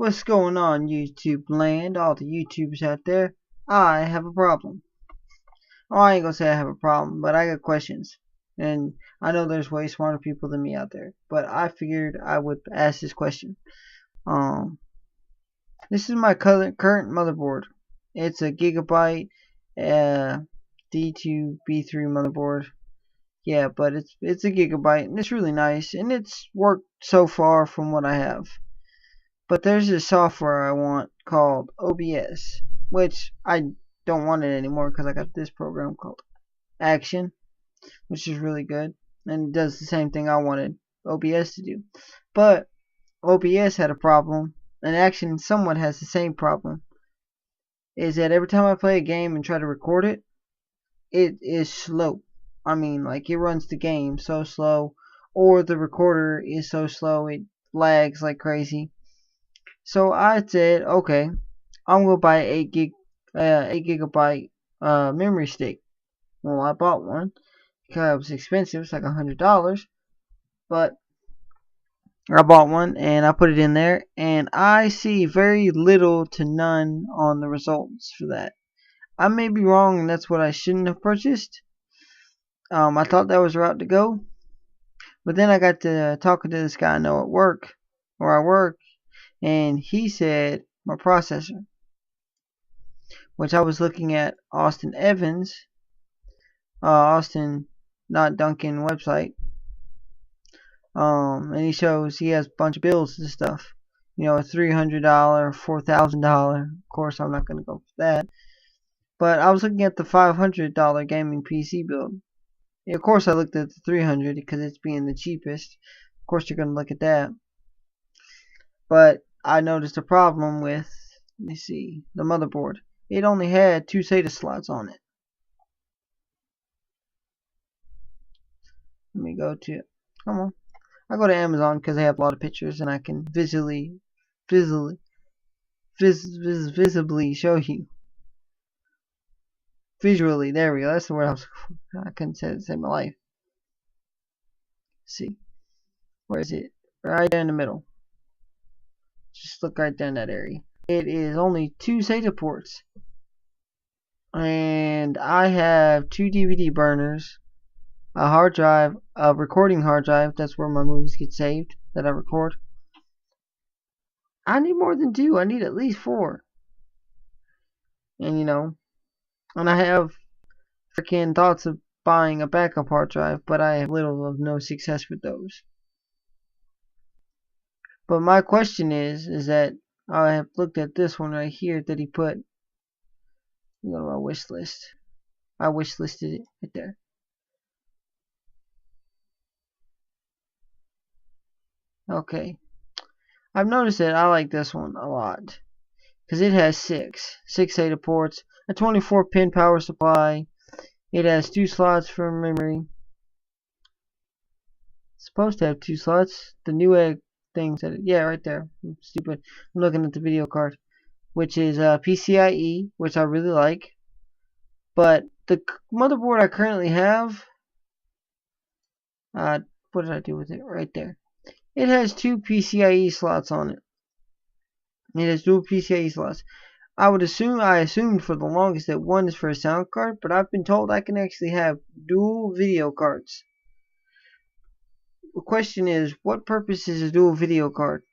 What's going on, YouTube land? All the YouTubers out there. I have a problem. Oh, I ain't gonna say I have a problem, but I got questions. And I know there's way smarter people than me out there. But I figured I would ask this question. Um, this is my current motherboard. It's a Gigabyte D2B3 motherboard. Yeah, but it's a Gigabyte and it's really nice and it's worked so far from what I have. But there's this software I want called OBS, which I don't want it anymore because I got this program called Action, which is really good and it does the same thing I wanted OBS to do. But OBS had a problem, and Action somewhat has the same problem. Is that every time I play a game and try to record it, it is slow. I mean, like it runs the game so slow, or the recorder is so slow it lags like crazy. So I said, okay, I'm gonna buy 8 gigabyte memory stick. Well, I bought one because it was expensive. It's like $100, but I bought one and I put it in there, and I see very little to none on the results for that. I may be wrong, and that's what I shouldn't have purchased. I thought that was the route to go, but then I got to talking to this guy I know at work, where I work, and he said my processor, which I was looking at Austin Evans, Austin, not Duncan website, and he shows he has a bunch of bills and stuff. You know, a $300, $4,000. Of course, I'm not gonna go for that. But I was looking at the $500 gaming PC build. Yeah, of course, I looked at the $300 because it's being the cheapest. Of course, you're gonna look at that. But I noticed a problem with, let me see, the motherboard. It only had 2 SATA slots on it. Let me go to, come on. I go to Amazon because they have a lot of pictures and I can visibly show you. Visually, there we go. That's the word I couldn't say it to save my life. Let's see, where is it? Right there in the middle. Just look right there in that area. It is only 2 SATA ports, and I have 2 DVD burners, a hard drive, a recording hard drive. That's where my movies get saved that I record. I need more than 2. I need at least 4. And you know, and I have freaking thoughts of buying a backup hard drive, but I have little of no success with those. But my question is that I have looked at this one right here that he put. Go to my wish list. I wish listed it right there. Okay, I've noticed that I like this one a lot because it has 6 SATA ports, a 24-pin power supply. It has 2 slots for memory. It's supposed to have 2 slots. The Newegg thing said it. Yeah, right there. I'm stupid. I'm looking at the video card, which is PCIe, which I really like. But the motherboard I currently have, what did I do with it? Right there. It has 2 PCIe slots on it. It has dual PCIe slots. I assumed for the longest that one is for a sound card, but I've been told I can actually have dual video cards. The question is, what purpose is a dual video card?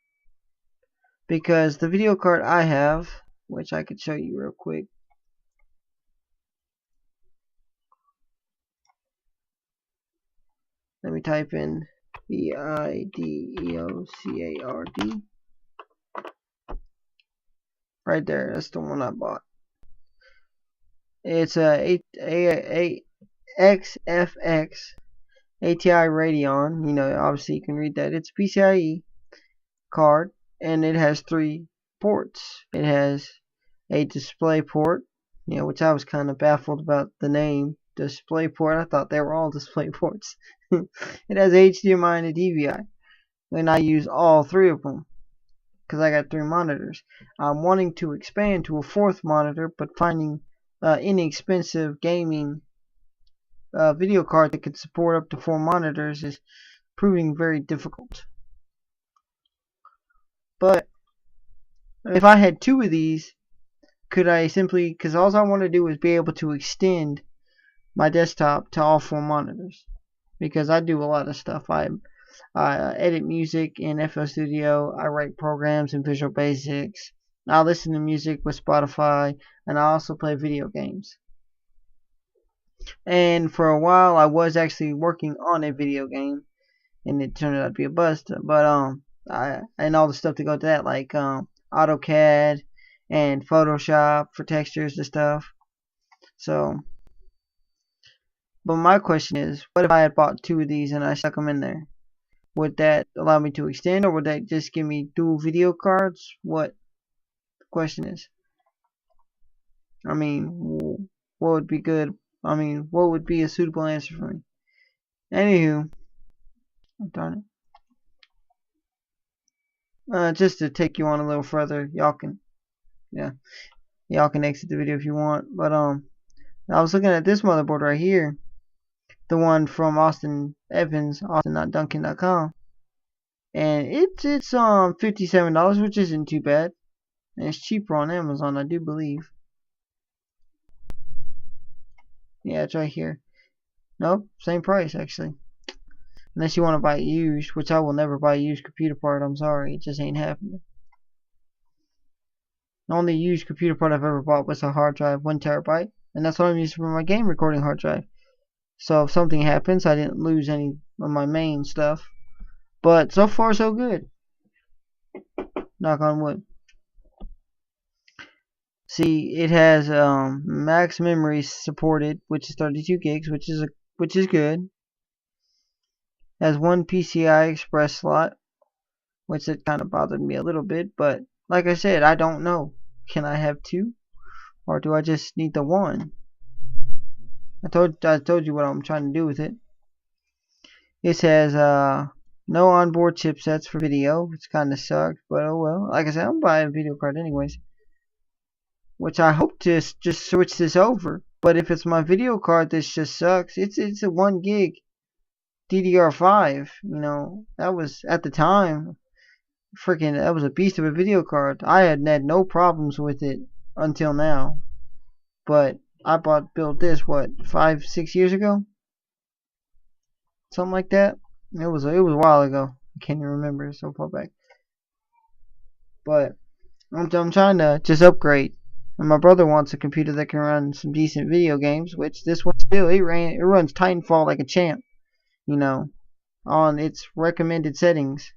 Because the video card I have, which I could show you real quick. Let me type in BIDEOCARD. Right there, that's the one I bought. It's a XFX ATI Radeon. You know, obviously you can read that. It's a PCIe card, and it has 3 ports. It has a display port, you know, which I was kind of baffled about the name display port. I thought they were all display ports. It has HDMI and a DVI, and I use all 3 of them because I got 3 monitors. I'm wanting to expand to a 4th monitor, but finding inexpensive gaming video card that could support up to 4 monitors is proving very difficult. But if I had 2 of these, could I simply, because all I want to do is be able to extend my desktop to all 4 monitors, because I do a lot of stuff. I edit music in FL Studio, I write programs in Visual Basics, I listen to music with Spotify, and I also play video games. And for a while I was actually working on a video game, and it turned out to be a bust. But and all the stuff to go to that, like AutoCAD and Photoshop for textures and stuff. So, but my question is, what if I had bought 2 of these and I stuck them in there? Would that allow me to extend, or would that just give me dual video cards? What the question is? I mean, what would be good? I mean, what would be a suitable answer for me? Anywho, darn it. Just to take you on a little further, y'all can exit the video if you want. But I was looking at this motherboard right here, the one from Austin Evans, austin.duncan.com, and it's $57, which isn't too bad, and it's cheaper on Amazon, I do believe. Yeah, it's right here. Nope, same price actually. Unless you want to buy it used, which I will never buy a used computer part. I'm sorry, it just ain't happening. The only used computer part I've ever bought was a hard drive, 1 terabyte, and that's what I'm using for my game recording hard drive. So if something happens, I didn't lose any of my main stuff. But so far so good. Knock on wood. See, it has max memory supported, which is 32 gigs, which is good. Has 1 PCI Express slot, which it kind of bothered me a little bit, but like I said, I don't know. Can I have 2, or do I just need the 1? I told you what I'm trying to do with it. It says no onboard chipsets for video, which kind of sucks, but oh well. Like I said, I'm buying a video card anyways, which I hope to just switch this over. But if it's my video card, this just sucks. It's a 1 gig DDR5. You know, that was at the time, that was a beast of a video card. I had no problems with it until now. But I built this what 5-6 years ago, something like that. It was a while ago. I can't even remember, so far back. But I'm trying to just upgrade. And my brother wants a computer that can run some decent video games, which this one still it runs Titanfall like a champ, you know, on its recommended settings.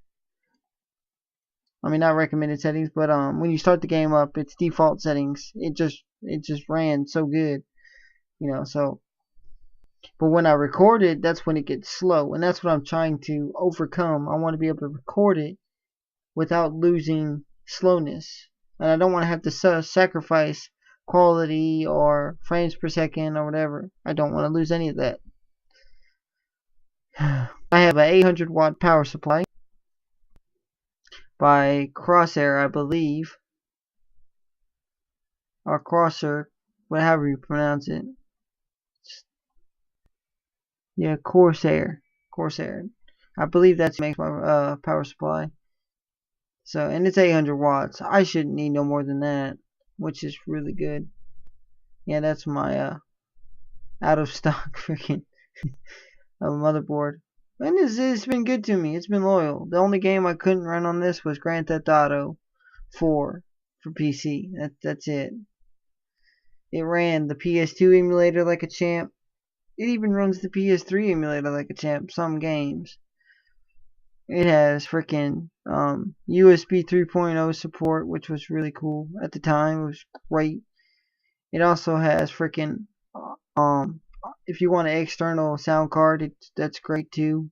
I mean, not recommended settings, but when you start the game up, its default settings, it just ran so good, you know. So, but when I record it, that's when it gets slow, and that's what I'm trying to overcome. I want to be able to record it without losing slowness, and I don't want to have to sacrifice quality or frames per second or whatever. I don't want to lose any of that. I have an 800 watt power supply by Crosshair, I believe, or Crosser, whatever you pronounce it. Yeah, Corsair. I believe that makes my power supply. So, and it's 800 watts. I shouldn't need no more than that, which is really good. Yeah, that's my out of stock freaking motherboard. And it's been good to me. It's been loyal. The only game I couldn't run on this was Grand Theft Auto 4 for PC. That's it. It ran the PS2 emulator like a champ. It even runs the PS3 emulator like a champ. Some games. It has freaking USB 3.0 support, which was really cool at the time. It was great. It also has freaking if you want an external sound card, that's great too.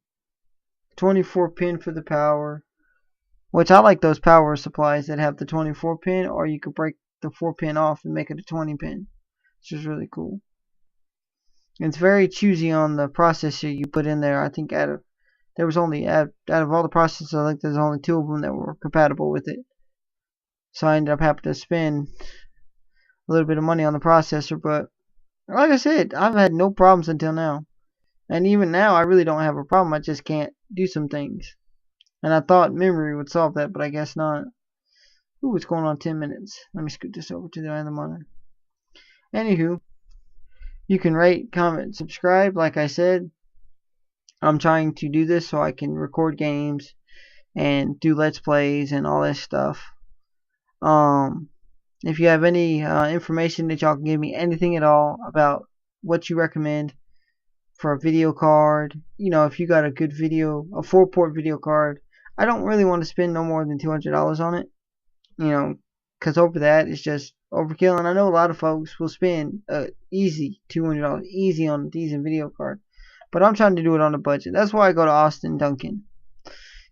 24 pin for the power, which I like those power supplies that have the 24 pin, or you could break the 4 pin off and make it a 20 pin, which is really cool. It's very choosy on the processor you put in there. I think out of all the processors, I think there's only 2 of them that were compatible with it. So I ended up having to spend a little bit of money on the processor, but like I said, I've had no problems until now. And even now, I really don't have a problem. I just can't do some things. And I thought memory would solve that, but I guess not. Ooh, it's going on 10 minutes. Let me scoot this over to the other monitor. Anywho, you can rate, comment, subscribe. Like I said, I'm trying to do this so I can record games and do Let's Plays and all that stuff. If you have any information that y'all can give me, anything at all about what you recommend for a video card, you know, if you got a good video, a 4-port video card, I don't really want to spend no more than $200 on it, you know, because over that is just overkill. And I know a lot of folks will spend easy $200 easy on a decent video card, but I'm trying to do it on a budget. That's why I go to Austin Duncan,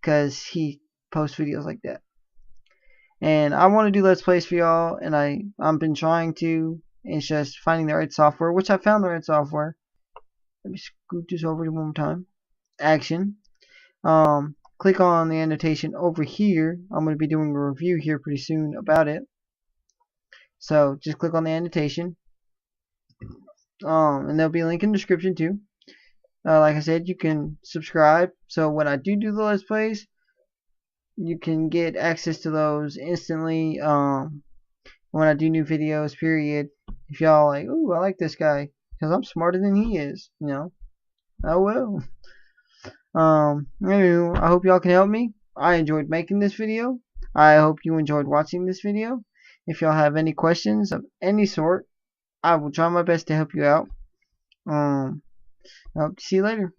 because he posts videos like that. And I want to do Let's Plays for y'all, and I've been trying to. It's just finding the right software, which I found the right software. Let me scoot this over to one more time. Action. Click on the annotation over here. I'm going to be doing a review here pretty soon about it. So just click on the annotation. And there'll be a link in the description too. Like I said, you can subscribe. So when I do the Let's Plays, you can get access to those instantly when I do new videos, period. If y'all like, ooh, I like this guy because I'm smarter than he is, you know. I will. Anyway, I hope y'all can help me. I enjoyed making this video. I hope you enjoyed watching this video. If y'all have any questions of any sort, I will try my best to help you out. I hope to see you later.